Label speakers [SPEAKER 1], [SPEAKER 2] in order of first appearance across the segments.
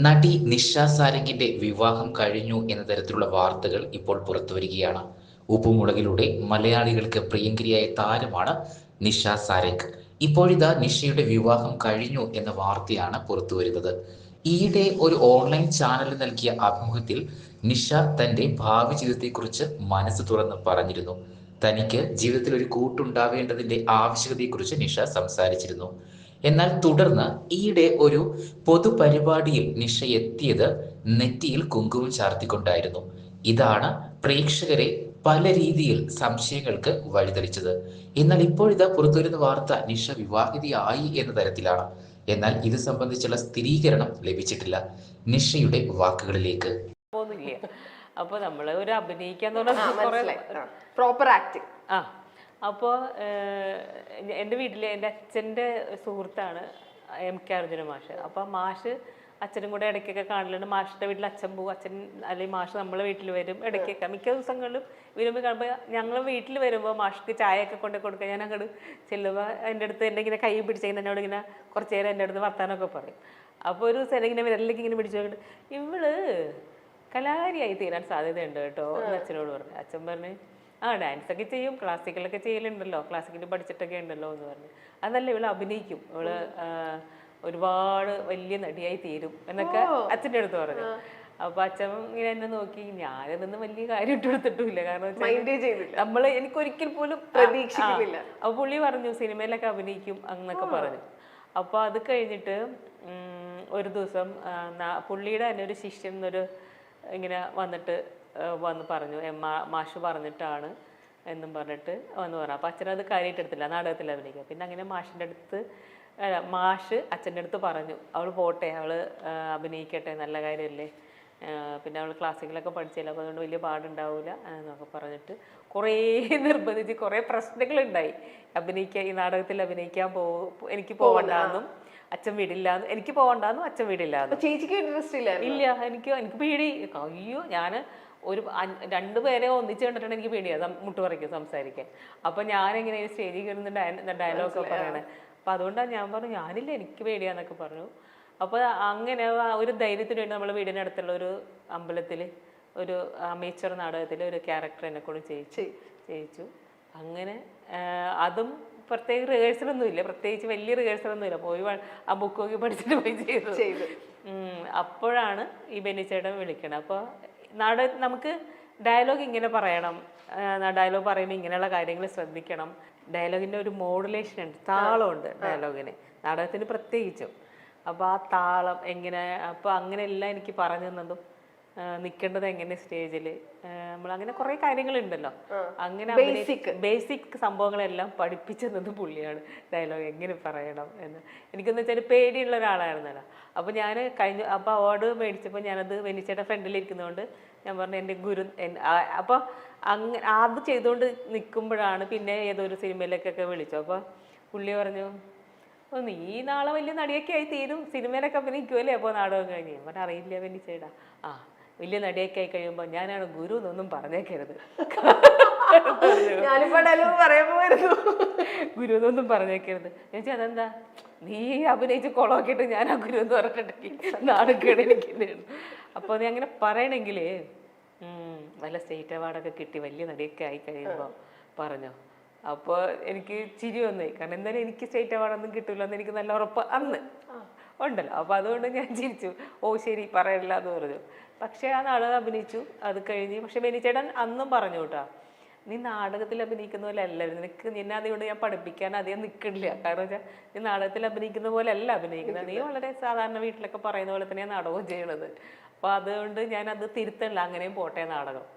[SPEAKER 1] നടി നിഷ സാരംഗിന്റെ വിവാഹം കഴിഞ്ഞു എന്ന തരത്തിലുള്ള വാർത്തകൾ ഇപ്പോൾ പുറത്തുവരികയാണ്. ഉപ്പുമുളകിലൂടെ മലയാളികൾക്ക് പ്രിയങ്കരിയായ താരമാണ് നിഷ സാരംഗ്. ഇപ്പോഴിതാ നിഷയുടെ വിവാഹം കഴിഞ്ഞു എന്ന വാർത്തയാണ് പുറത്തുവരുന്നത്. ഈയിടെ ഒരു ഓൺലൈൻ ചാനലിന് നൽകിയ അഭിമുഖത്തിൽ നിഷ തന്റെ ഭാവി ജീവിതത്തെക്കുറിച്ച് മനസ്സ് തുറന്ന് പറഞ്ഞിരുന്നു. തനിക്ക് ജീവിതത്തിൽ ഒരു കൂട്ടുണ്ടാവേണ്ടതിന്റെ ആവശ്യകതയെക്കുറിച്ച് നിഷ സംസാരിച്ചിരുന്നു. എന്നാൽ തുടർന്ന് ഈയിടെ ഒരു പൊതുപരിപാടിയിൽ നിഷ എത്തിയത് നെറ്റിയിൽ കുങ്കുമം ചാർത്തിക്കൊണ്ടായിരുന്നു. ഇതാണ് പ്രേക്ഷകരെ പല രീതിയിൽ സംശയങ്ങൾക്ക് വഴിതെളിച്ചത്. എന്നാൽ ഇപ്പോഴിതാ പുറത്തുവരുന്ന വാർത്ത നിഷ വിവാഹിതയായി എന്ന തരത്തിലാണ്. എന്നാൽ ഇത് സംബന്ധിച്ചുള്ള സ്ഥിരീകരണം ലഭിച്ചിട്ടില്ല. നിഷയുടെ വാക്കുകളിലേക്ക്.
[SPEAKER 2] പോകുന്നില്ല. അപ്പൊ നമ്മള് ഒരു അഭിനയിക്കാന്ന് പറഞ്ഞാൽ
[SPEAKER 3] പ്രോപ്പർ ആക്ടിങ്.
[SPEAKER 2] ആ അപ്പോൾ എൻ്റെ വീട്ടിൽ എൻ്റെ അച്ഛൻ്റെ സുഹൃത്താണ് MK അർജുന മാഷ്. അപ്പോൾ മാഷ് അച്ഛനും കൂടെ ഇടയ്ക്കൊക്കെ കാണലുണ്ട്. മാഷിൻ്റെ വീട്ടിൽ അച്ഛൻ പോകും, അച്ഛൻ അല്ലെങ്കിൽ മാഷ് നമ്മളെ വീട്ടിൽ വരും ഇടയ്ക്കൊക്കെ. മിക്ക ദിവസങ്ങളിലും വരുമ്പോൾ കാണുമ്പോൾ ഞങ്ങൾ വീട്ടിൽ വരുമ്പോൾ മാഷ്ക്ക് ചായയൊക്കെ കൊണ്ട് കൊടുക്കുക. ഞാൻ അങ്ങോട്ട് ചെല്ലുമ്പോൾ എൻ്റെ അടുത്ത് എൻ്റെ ഇങ്ങനെ കൈ പിടിച്ചെങ്കിൽ എന്നോട് ഇങ്ങനെ കുറച്ച് നേരം എൻ്റെ അടുത്ത് വർത്താനമൊക്കെ പറയും. അപ്പോൾ ഒരു സ്ഥലം ഇങ്ങനെ വിരലിലേക്ക് ഇങ്ങനെ പിടിച്ചു നോക്കിയിട്ട് ഇവള് കലാകാരിയായി തീരാൻ സാധ്യതയുണ്ട് കേട്ടോ എന്ന് അച്ഛനോട് പറഞ്ഞു. അച്ഛൻ പറഞ്ഞു ഡാൻസൊക്കെ ചെയ്യും, ക്ലാസിക്കലൊക്കെ ചെയ്യലുണ്ടല്ലോ, ക്ലാസിക്കൽ പഠിച്ചിട്ടൊക്കെ ഉണ്ടല്ലോ എന്ന് പറഞ്ഞു. അതല്ല, ഇവള് അഭിനയിക്കും, ഇവള് ഒരുപാട് വലിയ നടിയായി തീരും എന്നൊക്കെ അച്ഛൻ്റെ അടുത്ത് പറഞ്ഞു. അപ്പൊ അച്ഛൻ ഇങ്ങനെ എന്നെ നോക്കി. ഞാനതൊന്നും വലിയ കാര്യം ഇട്ട് കൊടുത്തിട്ടില്ല, കാരണം നമ്മള് എനിക്കൊരിക്കൽ പോലും പ്രതീക്ഷിക്കുന്നില്ല. അപ്പൊ പുള്ളി പറഞ്ഞു സിനിമയിലൊക്കെ അഭിനയിക്കും എന്നൊക്കെ പറഞ്ഞു. അപ്പൊ അത് കഴിഞ്ഞിട്ട് ഒരു ദിവസം പുള്ളിയുടെ തന്നെ ഒരു ശിഷ്യൻ എന്നൊരു ഇങ്ങനെ വന്ന് പറഞ്ഞു, മാഷ് പറഞ്ഞിട്ടാണ് എന്നും പറഞ്ഞിട്ട് വന്ന് പറഞ്ഞു. അപ്പം അച്ഛനത് കാര്യമായിട്ട് എടുത്തില്ല, നാടകത്തിൽ അഭിനയിക്കുക. പിന്നെ അങ്ങനെ മാഷ് അച്ഛൻ്റെ അടുത്ത് പറഞ്ഞു അവൾ പോട്ടെ, അവൾ അഭിനയിക്കട്ടെ, നല്ല കാര്യമല്ലേ, പിന്നെ അവൾ ക്ലാസിക്കലൊക്കെ പഠിച്ചില്ല, അപ്പോൾ അതുകൊണ്ട് വലിയ പാടുണ്ടാവില്ല എന്നൊക്കെ പറഞ്ഞിട്ട് കുറേ നിർബന്ധിച്ച് കുറേ പ്രശ്നങ്ങളുണ്ടായി. ഈ നാടകത്തിൽ അഭിനയിക്കാൻ എനിക്ക് പോകണ്ടെന്നും അച്ഛൻ വിടില്ലാന്ന്, എനിക്ക് പോകണ്ടെന്നും അച്ഛൻ വിടില്ലാന്ന്.
[SPEAKER 3] ചേച്ചിക്ക് ഇൻട്രസ്റ്റ് ഇല്ല?
[SPEAKER 2] എനിക്ക് പേടി. അയ്യോ, ഞാൻ ഒരു 2 പേരെ ഒന്നിച്ച് കണ്ടിട്ടാണ് എനിക്ക് പേടിയാണ് മുട്ടുപറിക്കും സംസാരിക്കാൻ. അപ്പം ഞാനെങ്ങനെ സ്റ്റേജിൽ കയറുന്ന ഡയലോഗൊക്കെ പറയണേ. അപ്പം അതുകൊണ്ടാണ് ഞാൻ പറഞ്ഞു ഞാനില്ല, എനിക്ക് പേടിയാന്നൊക്കെ പറഞ്ഞു. അപ്പോൾ അങ്ങനെ ഒരു ധൈര്യത്തിന് വേണ്ടി നമ്മൾ വീടിനടുത്തുള്ള ഒരു അമ്പലത്തിൽ ഒരു അമേച്ചർ നാടകത്തിൽ ഒരു ക്യാരക്ടർ എന്നെ കൊണ്ട് ചെയ്യിച്ചു. അങ്ങനെ അതും പ്രത്യേക റിഹേഴ്സലൊന്നും ഇല്ല, പ്രത്യേകിച്ച് വലിയ റിഹേഴ്സലൊന്നും ഇല്ല, പോയി ആ ബുക്ക് നോക്കി പഠിച്ചിട്ട് പോയി ചെയ്തു. അപ്പോഴാണ് ഈ ബെന്നിച്ചേട്ടൻ വിളിക്കണത്. അപ്പോൾ നമുക്ക് ഡയലോഗ് ഇങ്ങനെ പറയണം, ഡയലോഗ് പറയുമ്പോൾ ഇങ്ങനെയുള്ള കാര്യങ്ങൾ ശ്രദ്ധിക്കണം. ഡയലോഗിൻ്റെ ഒരു മോഡുലേഷൻ ഉണ്ട്, താളമുണ്ട് ഡയലോഗിന്, നാടകത്തിന് പ്രത്യേകിച്ചും. അപ്പോൾ ആ താളം എങ്ങനെ, അപ്പോൾ അങ്ങനെയെല്ലാം എനിക്ക് പറഞ്ഞു തന്നതും നിൽക്കേണ്ടത് എങ്ങനെ സ്റ്റേജിൽ, നമ്മളങ്ങനെ കുറേ കാര്യങ്ങളുണ്ടല്ലോ, അങ്ങനെ ബേസിക് സംഭവങ്ങളെല്ലാം പഠിപ്പിച്ചത് പുള്ളിയാണ്. ഡയലോഗ് എങ്ങനെ പറയണം എന്ന് എനിക്കെന്ന് വെച്ചാൽ പേടിയുള്ള ഒരാളായിരുന്നല്ലോ. അപ്പോൾ ഞാൻ അപ്പോൾ അവാർഡ് മേടിച്ചപ്പോൾ ഞാനത് വെനിച്ചയുടെ ഫ്രണ്ടിലിരിക്കുന്നതുകൊണ്ട് ഞാൻ പറഞ്ഞു എൻ്റെ ഗുരു. അപ്പോൾ അങ്ങനെ അത് ചെയ്തുകൊണ്ട് നിൽക്കുമ്പോഴാണ് പിന്നെ ഏതൊരു സിനിമയിലേക്കൊക്കെ വിളിച്ചു. അപ്പോൾ പുള്ളി പറഞ്ഞു നീ നാളെ വലിയ നടിയൊക്കെ ആയി തീരും, സിനിമയിലൊക്കെ അഭിനയിക്കുമല്ലേ അപ്പോൾ നാടകം കഴിഞ്ഞ്. ഞാൻ പറഞ്ഞു അറിയില്ല വെനിച്ചേടാ, വലിയ നടിയൊക്കെ ആയി കഴിയുമ്പോൾ ഞാനാണ് ഗുരു എന്നൊന്നും പറഞ്ഞേക്കരുത്, ഗുരു എന്നൊന്നും പറഞ്ഞേക്കരുത്. എനിക്ക് അതെന്താ, നീ അഭിനയിച്ച് കുളമാക്കിയിട്ട് ഞാൻ ആ ഗുരു എന്ന് പറഞ്ഞിട്ടുണ്ടെങ്കിൽ നാടകേട് എനിക്ക്. അപ്പോൾ നീ അങ്ങനെ പറയണമെങ്കിൽ വല്ല സ്റ്റേറ്റ് അവാർഡൊക്കെ കിട്ടി വലിയ നടിയൊക്കെ ആയി കഴിയുമ്പോൾ പറഞ്ഞോ. അപ്പോൾ എനിക്ക് ചിരി വന്നായി, കാരണം എന്തായാലും എനിക്ക് സ്റ്റേറ്റ് അവാർഡൊന്നും കിട്ടില്ല എന്ന് എനിക്ക് നല്ല ഉറപ്പ് അന്ന് ഉണ്ടല്ലോ. അപ്പോൾ അതുകൊണ്ട് ഞാൻ ചിരിച്ചു, ശരി പറയല്ല എന്ന് പറഞ്ഞു. പക്ഷേ ആ നാടകം അഭിനയിച്ചു, അത് കഴിഞ്ഞ്. പക്ഷെ ബെന്നിച്ചേട്ടൻ അന്നും പറഞ്ഞു കേട്ടോ, നീ നാടകത്തിൽ അഭിനയിക്കുന്ന പോലെ അല്ല, നിന്നെ അതുകൊണ്ട് ഞാൻ പഠിപ്പിക്കാൻ അധികം നിൽക്കണില്ല. കാരണം വെച്ചാൽ നീ നാടകത്തിൽ അഭിനയിക്കുന്ന പോലെ അല്ല അഭിനയിക്കുന്നത്, നീ വളരെ സാധാരണ വീട്ടിലൊക്കെ പറയുന്ന പോലെ തന്നെയാണ് നാടകവും ചെയ്യണത്. അപ്പോൾ അതുകൊണ്ട് ഞാനത് തിരുത്തണില്ല, അങ്ങനെയും പോട്ടെ നാടകം.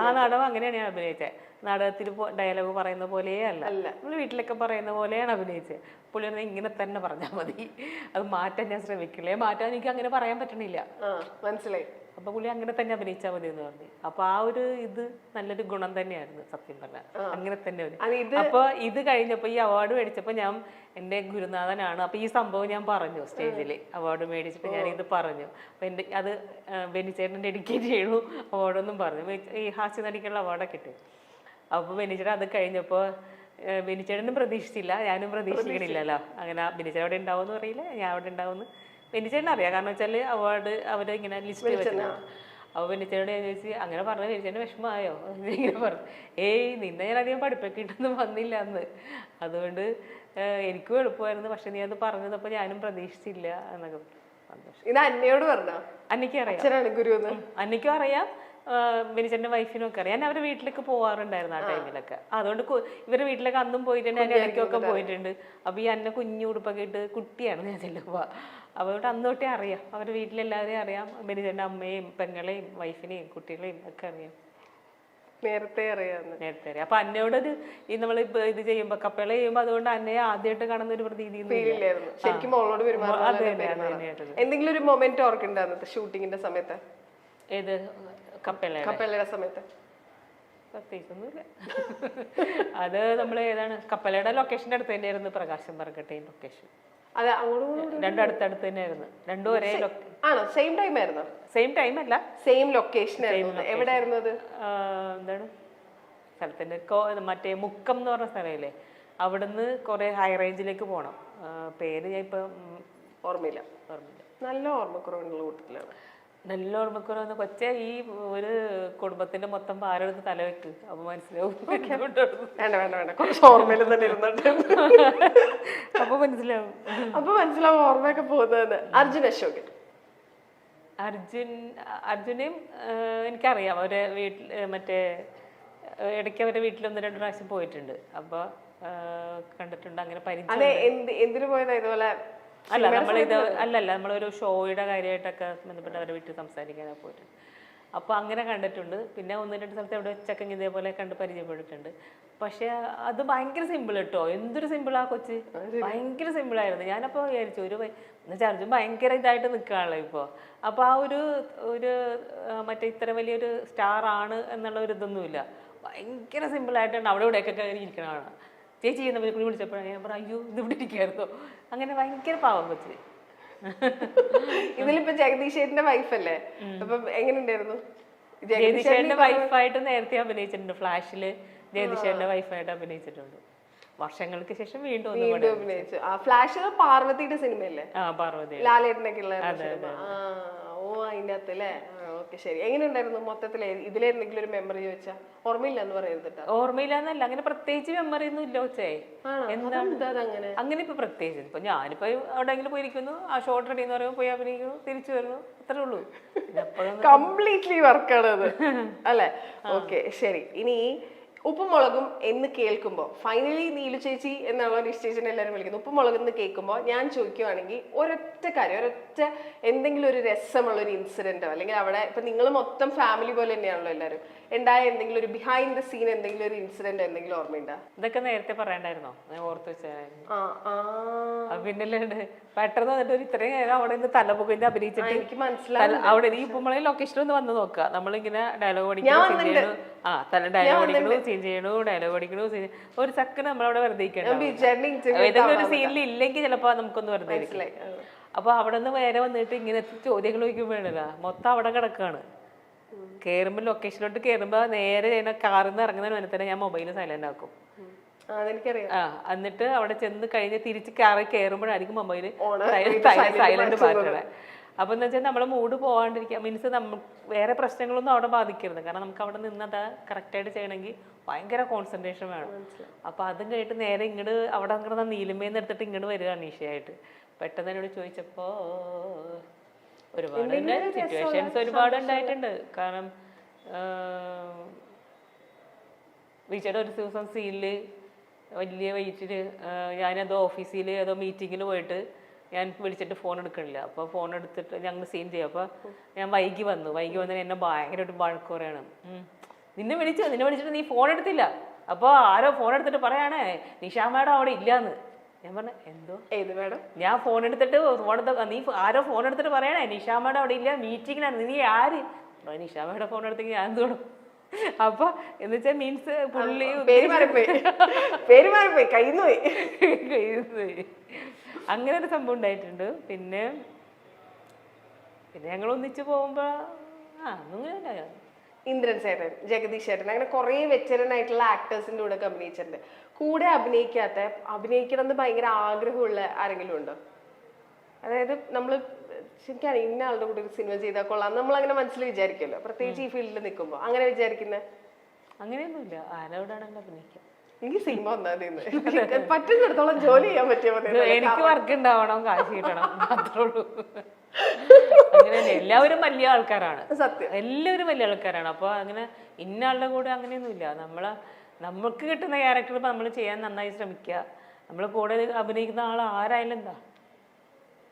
[SPEAKER 2] ആ നാടകം അങ്ങനെയാണ് ഞാൻ അഭിനയിച്ചത്. നാടകത്തിൽ ഡയലോഗ് പറയുന്ന പോലെയേ അല്ല, നമ്മൾ വീട്ടിലൊക്കെ പറയുന്ന പോലെയാണ് അഭിനയിച്ചത്. പുള്ളി ഇങ്ങനെ തന്നെ പറഞ്ഞാൽ മതി, അത് മാറ്റാൻ ഞാൻ ശ്രമിക്കില്ലേ, മാറ്റാൻ എനിക്ക് അങ്ങനെ പറയാൻ പറ്റണില്ല,
[SPEAKER 3] മനസ്സിലായി.
[SPEAKER 2] അപ്പൊ പുള്ളി അങ്ങനെ തന്നെ അഭിനയിച്ചാൽ മതി എന്ന് പറഞ്ഞു. അപ്പൊ ആ ഒരു ഇത് നല്ലൊരു ഗുണം തന്നെയായിരുന്നു സത്യം പറഞ്ഞാൽ, അങ്ങനെ തന്നെ. അപ്പൊ ഇത് കഴിഞ്ഞപ്പോ ഈ അവാർഡ് മേടിച്ചപ്പോ ഞാൻ എൻ്റെ ഗുരുനാഥനാണ്, അപ്പൊ ഈ സംഭവം ഞാൻ പറഞ്ഞു സ്റ്റേജിൽ, അവാർഡ് മേടിച്ചപ്പോ ഞാൻ ഇത് പറഞ്ഞു. അപ്പൊ എൻ്റെ അത് ബെന്നിച്ചേട്ടൻ ഡെഡിക്കേറ്റ് ചെയ്യണു അവാർഡൊന്നും പറഞ്ഞു, ഈ ഹാസ്യ നടിക്കുള്ള അവാർഡൊക്കെ കിട്ടി. അപ്പൊ ബെന്നിച്ചേട്ടൻ അത് കഴിഞ്ഞപ്പോ ബെന്നിച്ചേട്ടനും പ്രതീക്ഷിച്ചില്ല, ഞാനും പ്രതീക്ഷിക്കണില്ലല്ലോ, അങ്ങനെ ബെന്നിച്ചേട്ടൻ അവിടെ ഉണ്ടാവുമെന്ന് അറിയില്ല, ഞാൻ അവിടെ ഉണ്ടാവുമെന്ന് ബെന്നിച്ചേട്ടൻ അറിയാം, കാരണം വെച്ചാൽ അവാർഡ് അവരിങ്ങനെ ലിസ്റ്റ് വെച്ചിട്ടുണ്ട്. അപ്പോൾ ബെന്നിച്ചേട്ടനോട് ഞാൻ ചോദിച്ചു അങ്ങനെ പറഞ്ഞു, ബെന്നിച്ചേട്ടന് വിഷമമായോ ഇങ്ങനെ പറഞ്ഞു. നിന്നെ ഞാൻ അധികം പഠിപ്പിക്കിട്ടൊന്നും വന്നില്ല അന്ന്, അതുകൊണ്ട് എനിക്കും എളുപ്പമായിരുന്നു, പക്ഷെ നീ അത് പറഞ്ഞതപ്പോൾ ഞാനും പ്രതീക്ഷിച്ചില്ല എന്നൊക്കെ. സന്തോഷം.
[SPEAKER 3] ഇത് അന്നയോട് പറഞ്ഞോ?
[SPEAKER 2] അന്നയ്ക്കും അറിയാം,
[SPEAKER 3] അച്ഛനാണ് ഗുരു എന്ന്.
[SPEAKER 2] അന്നയ്ക്കും അറിയാം, ബെന്നിച്ചേട്ടൻ്റെ വൈഫിനും ഒക്കെ അറിയാം. ഞാൻ അവരുടെ വീട്ടിലേക്ക് പോവാറുണ്ടായിരുന്നു ആ ടൈമിലൊക്കെ. അതുകൊണ്ട് ഇവരുടെ വീട്ടിലൊക്കെ അന്നും പോയിട്ടുണ്ട്, ഞാൻ ഇടയ്ക്കൊക്കെ പോയിട്ടുണ്ട്. അപ്പോൾ ഈ അന്ന കുഞ്ഞു ഉടുപ്പൊക്കെ ഇട്ട് കുട്ടിയാണ് ഞാൻ ചെല്ലുമ്പോൾ. അതുകൊണ്ട് അന്ന് തൊട്ടേ അറിയാം, അവരുടെ വീട്ടിലെല്ലാവരെയും അറിയാം, ബെന്നിച്ചേട്ടൻ്റെ അമ്മയും പെങ്ങളെയും വൈഫിനെയും കുട്ടികളെയും ഒക്കെ അറിയാം.
[SPEAKER 3] നേരത്തെ അറിയാന്ന്.
[SPEAKER 2] നേരത്തെ അറിയാം. അപ്പൊ അന്നയോടൊരു നമ്മൾ ഇത് ചെയ്യുമ്പോ കപ്പള ചെയ്യുമ്പോ അതുകൊണ്ട് അന്നയെ ആദ്യമായിട്ട് കാണുന്ന ഒരു പ്രതീതി
[SPEAKER 3] ശരിക്കും മോളോട് എന്തെങ്കിലും ഒരു മൊമെന്റ് ഓർക്കുന്നുണ്ടായിരുന്നു ഷൂട്ടിങ്ങിന്റെ സമയത്ത്?
[SPEAKER 2] ഏത്
[SPEAKER 3] കപ്പലയുടെ സമയത്ത്?
[SPEAKER 2] പ്രത്യേകിച്ചൊന്നുമില്ല. അത് നമ്മൾ ഏതാണ് കപ്പലയുടെ ലൊക്കേഷന്റെ അടുത്ത് തന്നെയായിരുന്നു പ്രകാശം പറക്കട്ടെയും ലൊക്കേഷൻ.
[SPEAKER 3] അതെ,
[SPEAKER 2] രണ്ടും അടുത്തടുത്ത് തന്നെയായിരുന്നു. രണ്ടും ഒരേ
[SPEAKER 3] ആണോ? സെയിം ടൈം ആയിരുന്നോ?
[SPEAKER 2] സെയിം ടൈം അല്ല,
[SPEAKER 3] സെയിം ലൊക്കേഷൻ ആയിരുന്നു. എവിടെയായിരുന്നു അത്?
[SPEAKER 2] എന്താണ് സ്ഥലത്തിന്റെ മറ്റേ മുക്കം എന്ന് പറഞ്ഞ സ്ഥലമില്ലേ, അവിടുന്ന് കുറെ ഹൈ റേഞ്ചിലേക്ക് പോകണം. പേര് ഞാൻ ഇപ്പൊ
[SPEAKER 3] ഓർമ്മയില്ല. നല്ല ഓർമ്മക്കുറവുള്ള കൂട്ടത്തിലാണ്.
[SPEAKER 2] നല്ല ഓർമ്മക്കുറവെന്ന് കൊച്ചെ ഈ ഒരു കുടുംബത്തിന്റെ മൊത്തം ഭാരെടുത്ത് തലവെക്ക്, അപ്പൊ മനസ്സിലാവും. അപ്പൊ മനസ്സിലാവും.
[SPEAKER 3] ഓർമ്മയൊക്കെ പോകുന്നത്.
[SPEAKER 2] അർജുനെയും എനിക്കറിയാം. അവരെ വീട്ടിൽ മറ്റേ ഇടയ്ക്ക് അവരുടെ വീട്ടിൽ 1-2 പ്രാവശ്യം പോയിട്ടുണ്ട്. അപ്പൊ കണ്ടിട്ടുണ്ട്, അങ്ങനെ പരിചയം.
[SPEAKER 3] എന്തിനു പോയതാ ഇതുപോലെ?
[SPEAKER 2] അല്ല നമ്മളൊരു ഷോയുടെ കാര്യമായിട്ടൊക്കെ ബന്ധപ്പെട്ട് അവരുടെ വീട്ടിൽ സംസാരിക്കാനൊക്കെ പോയിട്ടുണ്ട്. അപ്പോൾ അങ്ങനെ കണ്ടിട്ടുണ്ട്. പിന്നെ 1-2 സ്ഥലത്ത് എവിടെ വെച്ചൊക്കെ ഇതേപോലെ കണ്ട് പരിചയപ്പെട്ടിട്ടുണ്ട്. പക്ഷെ അത് ഭയങ്കര സിമ്പിൾ കേട്ടോ, എന്തൊരു സിമ്പിളാ കൊച്ച്, ഭയങ്കര സിമ്പിളായിരുന്നു. ഞാനപ്പോൾ വിചാരിച്ചു എന്നുവെച്ചാൽ അർജുൻ ഭയങ്കര ഇതായിട്ട് നിൽക്കുകയാണല്ലോ ഇപ്പോൾ. അപ്പോൾ ആ ഒരു മറ്റേ ഇത്ര വലിയൊരു സ്റ്റാർ ആണ് എന്നുള്ള ഒരു ഇതൊന്നുമില്ല, ഭയങ്കര സിമ്പിളായിട്ടാണ് അവിടെ ഇവിടെയൊക്കെ ഇരിക്കണതാണ്. ചേച്ചി ചെയ്യുന്നവരെ കൂടി വിളിച്ചപ്പോഴാണ് ഞാൻ പറഞ്ഞു അയ്യോ ഇത് ഇവിടെ ഇരിക്കായിരുന്നോ, അങ്ങനെ ഭയങ്കര പാവം കൊച്ച്.
[SPEAKER 3] ഇതിലിപ്പോ ജഗദീഷേട്ടന്റെ വൈഫല്ലേ, അപ്പൊ എങ്ങനെയുണ്ടായിരുന്നു?
[SPEAKER 2] ജഗദീഷേട്ടന്റെ വൈഫായിട്ട് നേരത്തെ അഭിനയിച്ചിട്ടുണ്ട്, ഫ്ലാഷില് ജഗദീഷേട്ടന്റെ വൈഫായിട്ട് അഭിനയിച്ചിട്ടുണ്ട്. വർഷങ്ങൾക്ക് ശേഷം വീണ്ടും
[SPEAKER 3] അഭിനയിച്ചു. ഫ്ലാഷ് പാർവതിയുടെ സിനിമയല്ലേ?
[SPEAKER 2] പാർവതി,
[SPEAKER 3] ലാലേട്ടനൊക്കെ ഉള്ള സിനിമ. ഓ, അതിന്റെ അകത്ത് അല്ലേ? ഓക്കെ, ശരി. എങ്ങനെയുണ്ടായിരുന്നു മൊത്തത്തിൽ? ഇതിലെന്തെങ്കിലും ഒരു മെമ്മറി ചോദിച്ചാ? ഓർമ്മയില്ല എന്ന് പറയരുത്.
[SPEAKER 2] ഓർമ്മയില്ലാന്നല്ല, അങ്ങനെ പ്രത്യേകിച്ച് മെമ്മറി ഒന്നും ഇല്ല കൊച്ചേ. അങ്ങനെ ഇപ്പൊ പ്രത്യേകിച്ച് ഇപ്പൊ ഞാനിപ്പോ എവിടെയെങ്കിലും പോയിരിക്കുന്നു, ആ ഷോർട്ട് റെഡി എന്ന് പറയുമ്പോൾ പോയി അഭിനയിക്കുന്നു, തിരിച്ചു വരുന്നു, അത്രേ ഉള്ളൂ.
[SPEAKER 3] കംപ്ലീറ്റ്ലി വർക്കാണത് അല്ലെ? ഓക്കെ, ശരി. ഇനി ഉപ്പും മുളകും എന്ന് കേൾക്കുമ്പോൾ, ഫൈനലി നീലു ചേച്ചി എന്നുള്ള നിഷ് ചേച്ചിനെ എല്ലാവരും വിളിക്കുന്നു. ഉപ്പും മുളകും എന്ന് കേൾക്കുമ്പോൾ ഞാൻ ചോദിക്കുവാണെങ്കിൽ ഒരൊറ്റ കാര്യം, ഒരൊറ്റ എന്തെങ്കിലും ഒരു രസമുള്ള ഒരു ഇൻസിഡന്റോ, അല്ലെങ്കിൽ അവിടെ ഇപ്പൊ നിങ്ങൾ മൊത്തം ഫാമിലി പോലെ തന്നെയാണല്ലോ എല്ലാവരും, ഉണ്ടായ എന്തെങ്കിലും ഒരു ബിഹൈൻഡ് ദ സീൻ എന്തെങ്കിലും ഒരു ഇൻസിഡന്റ് എന്തെങ്കിലും ഓർമ്മയുണ്ടോ?
[SPEAKER 2] ഇതൊക്കെ നേരത്തെ പറയണ്ടായിരുന്നോ? ഞാൻ ഓർത്ത് വെച്ചായിരുന്നു. പിന്നല്ലാണ്ട് പെട്ടെന്ന് വന്നിട്ട് ഒരു ഇത്രയും നേരം അവിടെ നിന്ന് തലപുകഞ്ഞ് അഭിനയിച്ചിട്ട്
[SPEAKER 3] എനിക്ക് മനസ്സിലായി.
[SPEAKER 2] അവിടെ ഈ ഉപ്പുമുളക് ലൊക്കേഷനിൽ ഒന്ന് വന്ന് നോക്കുക, നമ്മളിങ്ങനെ ഡയലോഗ് അടിക്കുന്നു, ഡയലോഗ് അടിക്കണു, സീൻ ചെയ്യണു, ഡയലോഗ് അടിക്കണു, ഒരു സെക്കൻഡ് നമ്മളവിടെ വെറുതെ ഏതെങ്കിലും ഒരു സീനിൽ ഇല്ലെങ്കിൽ ചിലപ്പോ നമുക്കൊന്ന് വെറുതെ ഇരിക്കില്ല. അപ്പൊ അവിടെ നിന്ന് വേറെ വന്നിട്ട് ഇങ്ങനത്തെ ചോദ്യങ്ങൾ ചോദിക്കുമ്പോഴല്ല മൊത്തം അവിടെ കിടക്കാണ്. കയറുമ്പോൾ ലൊക്കേഷനിലോട്ട് കയറുമ്പോൾ നേരെ കാറിൽ നിന്ന് ഇറങ്ങുന്നതിന് മുന്നേ തന്നെ ഞാൻ മൊബൈൽ സൈലന്റ് ആക്കും. എന്നിട്ട് അവിടെ ചെന്ന് കഴിഞ്ഞ് തിരിച്ച് കാറിൽ കയറുമ്പോഴായിരിക്കും മൊബൈൽ സൈലന്റ് മാറ്റണേ. അപ്പൊ എന്ന് വെച്ചാൽ നമ്മളെ മൂഡ് പോകാണ്ടിരിക്കുക, മീൻസ് നമ്മൾ വേറെ പ്രശ്നങ്ങളൊന്നും അവിടെ ബാധിക്കരുത്. കാരണം നമുക്ക് അവിടെ നിന്നത് കറക്റ്റായിട്ട് ചെയ്യണമെങ്കിൽ ഭയങ്കര കോൺസെൻട്രേഷൻ വേണം. അപ്പൊ അതും കഴിഞ്ഞിട്ട് നേരെ ഇങ്ങോട്ട് അവിടെ കിടന്ന നീലിമേന്ന് എടുത്തിട്ട് ഇങ്ങോട്ട് വരികയാണ് ഈശയായിട്ട്. പെട്ടെന്ന് എന്നോട് ചോദിച്ചപ്പോ ഒരുപാട് സിറ്റുവേഷൻസ് ഒരുപാട് ഉണ്ടായിട്ടുണ്ട്. കാരണം വിജയുടെ ഒരു ദിവസം സീനില് വലിയ വെയിറ്റില് ഞാനതോ ഓഫീസിൽ ഏതോ മീറ്റിങ്ങിൽ പോയിട്ട് ഞാൻ വിളിച്ചിട്ട് ഫോൺ എടുക്കണില്ല. അപ്പോൾ ഫോൺ എടുത്തിട്ട് ഞങ്ങൾ സീൻ ചെയ്യും. അപ്പോൾ ഞാൻ വൈകി വന്നതിന് എന്നെ ഭയങ്കരമായിട്ട് വഴക്ക് പറയാണ്. നിന്നെ വിളിച്ചിട്ട് നീ ഫോൺ എടുത്തില്ല. അപ്പോൾ ആരോ ഫോൺ എടുത്തിട്ട് പറയാണേ നിഷാ മാഡം അവിടെ ഇല്ലാന്ന്. ഞാൻ പറഞ്ഞു എന്തോ
[SPEAKER 3] ഏത് മാഡം?
[SPEAKER 2] ഞാൻ ഫോൺ എടുത്തിട്ട് നീ ആരോ ഫോൺ എടുത്തിട്ട് പറയണേ നിഷാ മാഡം അവിടെ ഇല്ല, മീറ്റിങ്ങിനാണ്. നീ ആര്? നിഷാ മാഡം ഫോൺ എടുത്തെങ്കിൽ ഞാൻ എന്തോടും. അപ്പൊ എന്ന് വെച്ചാൽ മീൻസ് പുള്ളി അങ്ങനെ ഒരു സംഭവം ഉണ്ടായിട്ടുണ്ട്. പിന്നെ ഞങ്ങൾ ഒന്നിച്ച് പോകുമ്പോ
[SPEAKER 3] ഇന്ദ്രൻ ചേട്ടൻ, ജഗദീഷ് ചേട്ടൻ, അങ്ങനെ കുറെ വെറ്ററൻ ആയിട്ടുള്ള ആക്ടേഴ്സിന്റെ കൂടെ അഭിനയിച്ചിട്ടുണ്ട്. കൂടെ അഭിനയിക്കണം എന്ന് ഭയങ്കര ആഗ്രഹമുള്ള ആരെങ്കിലും ഉണ്ടോ? അതായത് നമ്മള് ശരിക്കും ഇന്ന ആളുടെ കൂടെ ഒരു സിനിമ ചെയ്താൽ കൊള്ളാം നമ്മൾ അങ്ങനെ മനസ്സിൽ വിചാരിക്കുമല്ലോ, പ്രത്യേകിച്ച് ഈ ഫീൽഡിൽ നിൽക്കുമ്പോൾ അങ്ങനെ വിചാരിക്കുന്നത്?
[SPEAKER 2] അങ്ങനെയൊന്നുമില്ല, ആരോടാണെങ്കിലും അഭിനയിക്കാം.
[SPEAKER 3] എനിക്ക് സിനിമ ഒന്നാമത് പറ്റുന്നിടത്തോളം ജോലി ചെയ്യാൻ പറ്റിയ
[SPEAKER 2] എനിക്ക് വർക്ക് ഉണ്ടാവണം, കാശ് കിട്ടണം, മാത്രമേ ഉള്ളൂ. അങ്ങനെയല്ലേ, എല്ലാവരും വലിയ ആൾക്കാരാണ്,
[SPEAKER 3] സത്യം,
[SPEAKER 2] എല്ലാവരും വലിയ ആൾക്കാരാണ്. അപ്പൊ അങ്ങനെ ഇന്ന ആളുടെ കൂടെ അങ്ങനെയൊന്നുമില്ല. നമ്മൾക്ക് കിട്ടുന്ന ക്യാരക്ടർ നമ്മൾ ചെയ്യാൻ നന്നായി ശ്രമിക്കുക. നമ്മൾ കൂടെ അഭിനയിക്കുന്ന ആൾ ആരായാലും എന്താ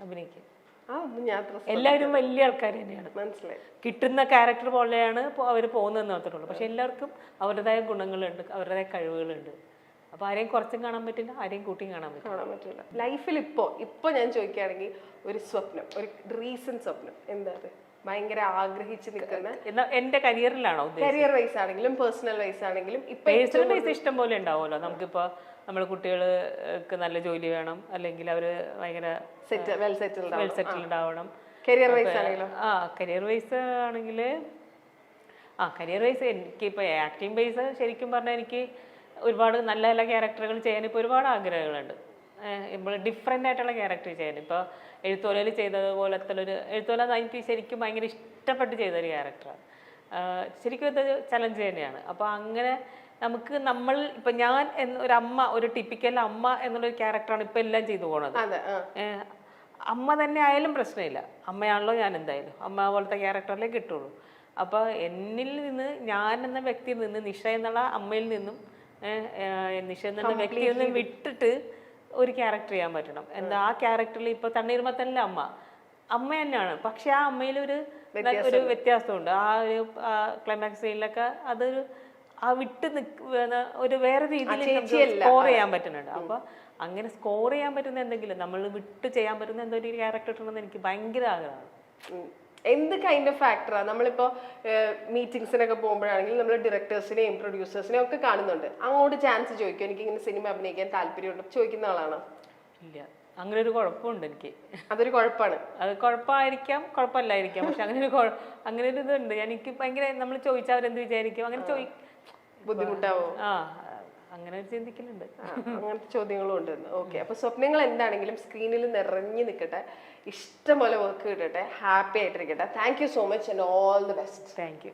[SPEAKER 2] അഭിനയിക്കുക. എല്ലാവരും വലിയ ആൾക്കാർ തന്നെയാണ്,
[SPEAKER 3] മനസ്സിലായി.
[SPEAKER 2] കിട്ടുന്ന ക്യാരക്ടർ പോലെയാണ് അവർ പോകുന്നതെന്ന് മാത്രമേ ഉള്ളൂ. പക്ഷെ എല്ലാവർക്കും അവരുടേതായ ഗുണങ്ങളുണ്ട്, അവരുടേതായ കഴിവുകളുണ്ട്. അപ്പൊ ആരെയും കുറച്ചും കാണാൻ പറ്റില്ല, ആരെയും കൂട്ടിയും കാണാൻ
[SPEAKER 3] പറ്റില്ല. ലൈഫിൽ ഇപ്പൊ ഞാൻ ചോദിക്കുകയാണെങ്കിൽ ഒരു സ്വപ്നം, ഒരു റീസെന്റ് സ്വപ്നം എന്താ? ഭയങ്കര ആഗ്രഹിച്ച് നിൽക്കുന്ന
[SPEAKER 2] എന്റെ കരിയറിലാണോ?
[SPEAKER 3] കരിയർ വൈസ് ആണെങ്കിലും പേഴ്സണൽ വൈസ് ആണെങ്കിലും.
[SPEAKER 2] പേഴ്സണൽ വൈസ് ഇഷ്ടം പോലെ ഉണ്ടാവുമല്ലോ. നമുക്കിപ്പോ നമ്മുടെ കുട്ടികൾക്ക് നല്ല ജോലി വേണം, അല്ലെങ്കിൽ അവര് ഭയങ്കര വെൽ സെറ്റിൽഡ് ആവണം.
[SPEAKER 3] കരിയർ വൈസ് ആണെങ്കിലും
[SPEAKER 2] കരിയർ വൈസ് ആണെങ്കിൽ കരിയർ വൈസ് എനിക്കിപ്പോൾ ആക്ടിങ് ബേസ് ശരിക്കും പറഞ്ഞാൽ എനിക്ക് ഒരുപാട് നല്ല നല്ല ക്യാരക്ടറുകൾ ചെയ്യാൻ ഇപ്പോൾ ഒരുപാട് ആഗ്രഹങ്ങളുണ്ട്. നമ്മൾ ഡിഫറെൻ്റ് ആയിട്ടുള്ള ക്യാരക്ടർ ചെയ്യാൻ. ഇപ്പോൾ എഴുത്തോലയിൽ ചെയ്തതുപോലത്തെ ഒരു എഴുത്തോല എനിക്ക് ശരിക്കും ഭയങ്കര ഇഷ്ടപ്പെട്ട് ചെയ്തൊരു ക്യാരക്ടറാണ്. ശരിക്കും ഇത് ചലഞ്ച് തന്നെയാണ്. അപ്പോൾ അങ്ങനെ നമ്മൾ ഇപ്പം ഞാൻ ഒരു അമ്മ, ഒരു ടിപ്പിക്കൽ അമ്മ എന്നുള്ളൊരു ക്യാരക്ടറാണ് ഇപ്പം എല്ലാം ചെയ്തു പോണത്. അമ്മ തന്നെ ആയാലും പ്രശ്നമില്ല, അമ്മയാണല്ലോ ഞാൻ, എന്തായാലും അമ്മ പോലത്തെ ക്യാരക്ടറിലേ കിട്ടുള്ളൂ. അപ്പോൾ എന്നിൽ നിന്ന്, ഞാൻ എന്ന വ്യക്തിയിൽ നിന്ന്, നിഷ എന്നുള്ള അമ്മയിൽ നിന്നും നിഷ എന്നുള്ള വ്യക്തിയിൽ നിന്നും വിട്ടിട്ട് ഒരു ക്യാരക്ടർ ചെയ്യാൻ പറ്റണം. ആ ക്യാരക്ടറിൽ ഇപ്പോൾ തണ്ണീർമത്തനിലെ അമ്മ തന്നെയാണ്, പക്ഷെ ആ അമ്മയിലൊരു വ്യത്യാസമുണ്ട്. ആ ഒരു ക്ലൈമാക്സ് സീനിലൊക്കെ അതൊരു വിട്ട് ഒരു വേറെ രീതിയിൽ സ്കോർ ചെയ്യാൻ പറ്റുന്നുണ്ട്. അപ്പൊ അങ്ങനെ സ്കോർ ചെയ്യാൻ പറ്റുന്ന എന്തെങ്കിലും, നമ്മൾ വിട്ട് ചെയ്യാൻ പറ്റുന്ന എന്തൊരു ക്യാരക്ടർ ഉണ്ടെന്ന് എനിക്ക് ഭയങ്കര ആഗ്രഹമാണ്.
[SPEAKER 3] എന്ത് കൈൻഡ് ഓഫ് ആക്ടറാ? നമ്മളിപ്പോ മീറ്റിംഗ്സിനൊക്കെ പോകുമ്പോഴാണെങ്കിൽ നമ്മൾ ഡയറക്ടേഴ്സിനെയും പ്രൊഡ്യൂസേഴ്സിനെയും ഒക്കെ കാണുന്നുണ്ട്. അങ്ങോട്ട് ചാൻസ് ചോദിക്കും, എനിക്ക് ഇങ്ങനെ സിനിമ അഭിനയിക്കാൻ താല്പര്യമുണ്ട്, ചോദിക്കുന്ന ആളാണോ?
[SPEAKER 2] ഇല്ല, അങ്ങനെ ഒരു കുഴപ്പമുണ്ട് എനിക്ക്.
[SPEAKER 3] അതൊരു കുഴപ്പമാണ്. അത്
[SPEAKER 2] കുഴപ്പമായിരിക്കാം, കുഴപ്പമില്ലായിരിക്കാം, പക്ഷെ അങ്ങനെ ഒരു ഇതുണ്ട്. എനിക്ക് ഭയങ്കര, നമ്മൾ ചോദിച്ചാൽ അവരെന്ത് വിചാരിക്കും, അങ്ങനെ
[SPEAKER 3] ബുദ്ധിമുട്ടാവോ?
[SPEAKER 2] അങ്ങനെ ചിന്തിക്കലുണ്ട്,
[SPEAKER 3] അങ്ങനത്തെ ചോദ്യങ്ങളും ഉണ്ട്. ഓക്കെ, അപ്പൊ സ്വപ്നങ്ങൾ എന്താണെങ്കിലും സ്ക്രീനിൽ നിറഞ്ഞു നിൽക്കട്ടെ, ഇഷ്ടംപോലെ വർക്ക് കിട്ടട്ടെ, ഹാപ്പി ആയിട്ടിരിക്കട്ടെ. Thank you so much and all the best.
[SPEAKER 2] Thank U.